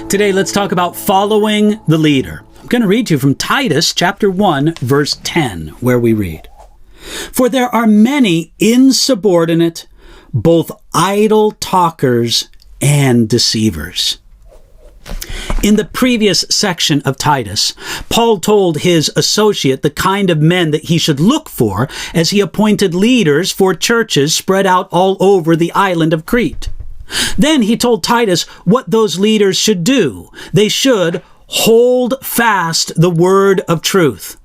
Today, let's talk about following the leader. I'm going to read to you from Titus chapter 1, verse 10, where we read, "For there are many insubordinate, both idle talkers and deceivers." In the previous section of Titus, Paul told his associate the kind of men that he should look for as he appointed leaders for churches spread out all over the island of Crete. Then he told Titus what those leaders should do. They should hold fast the word of truth.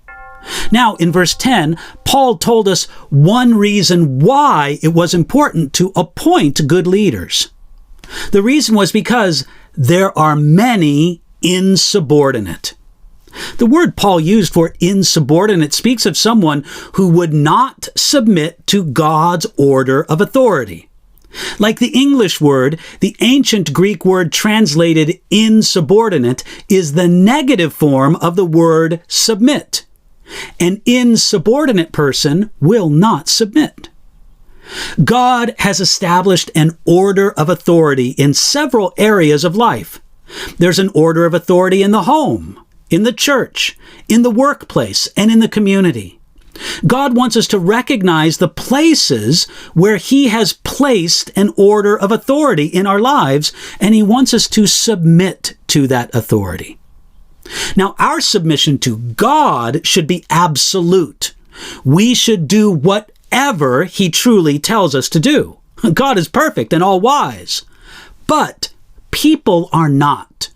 Now, in verse 10, Paul told us one reason why it was important to appoint good leaders. The reason was because there are many insubordinate. The word Paul used for insubordinate speaks of someone who would not submit to God's order of authority. Like the English word, the ancient Greek word translated insubordinate is the negative form of the word submit. An insubordinate person will not submit. God has established an order of authority in several areas of life. There's an order of authority in the home, in the church, in the workplace, and in the community. God wants us to recognize the places where He has placed an order of authority in our lives, and He wants us to submit to that authority. Now, our submission to God should be absolute. We should do whatever He truly tells us to do. God is perfect and all-wise, but people are not.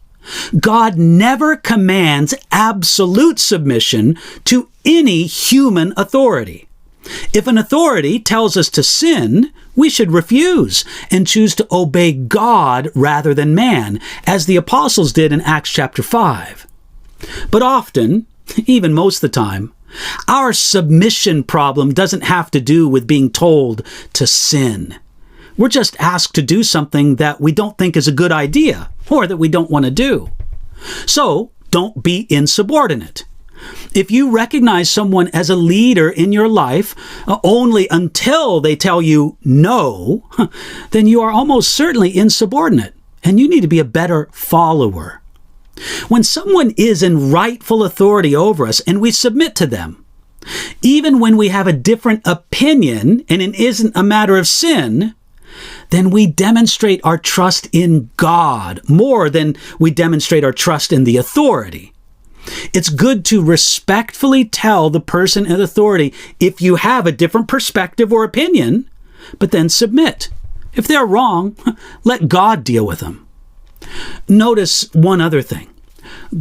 God never commands absolute submission to any human authority. If an authority tells us to sin, we should refuse and choose to obey God rather than man, as the apostles did in Acts chapter 5. But often, even most of the time, our submission problem doesn't have to do with being told to sin. We're just asked to do something that we don't think is a good idea or that we don't want to do. So, don't be insubordinate. If you recognize someone as a leader in your life only until they tell you no, then you are almost certainly insubordinate, and you need to be a better follower. When someone is in rightful authority over us and we submit to them, even when we have a different opinion and it isn't a matter of sin, then we demonstrate our trust in God more than we demonstrate our trust in the authority. It's good to respectfully tell the person in authority if you have a different perspective or opinion, but then submit. If they're wrong, let God deal with them. Notice one other thing.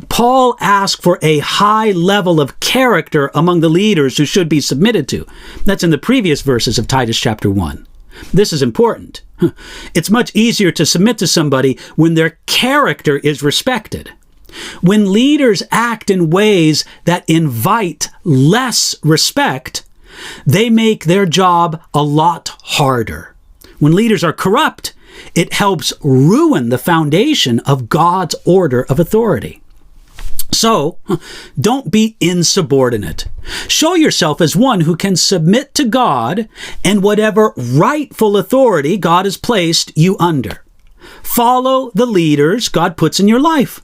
Paul asked for a high level of character among the leaders who should be submitted to. That's in the previous verses of Titus chapter 1. This is important. It's much easier to submit to somebody when their character is respected. When leaders act in ways that invite less respect, they make their job a lot harder. When leaders are corrupt, it helps ruin the foundation of God's order of authority. So, don't be insubordinate. Show yourself as one who can submit to God and whatever rightful authority God has placed you under. Follow the leaders God puts in your life.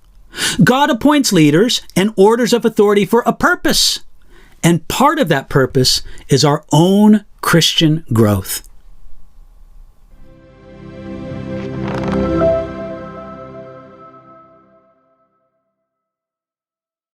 God appoints leaders and orders of authority for a purpose. And part of that purpose is our own Christian growth.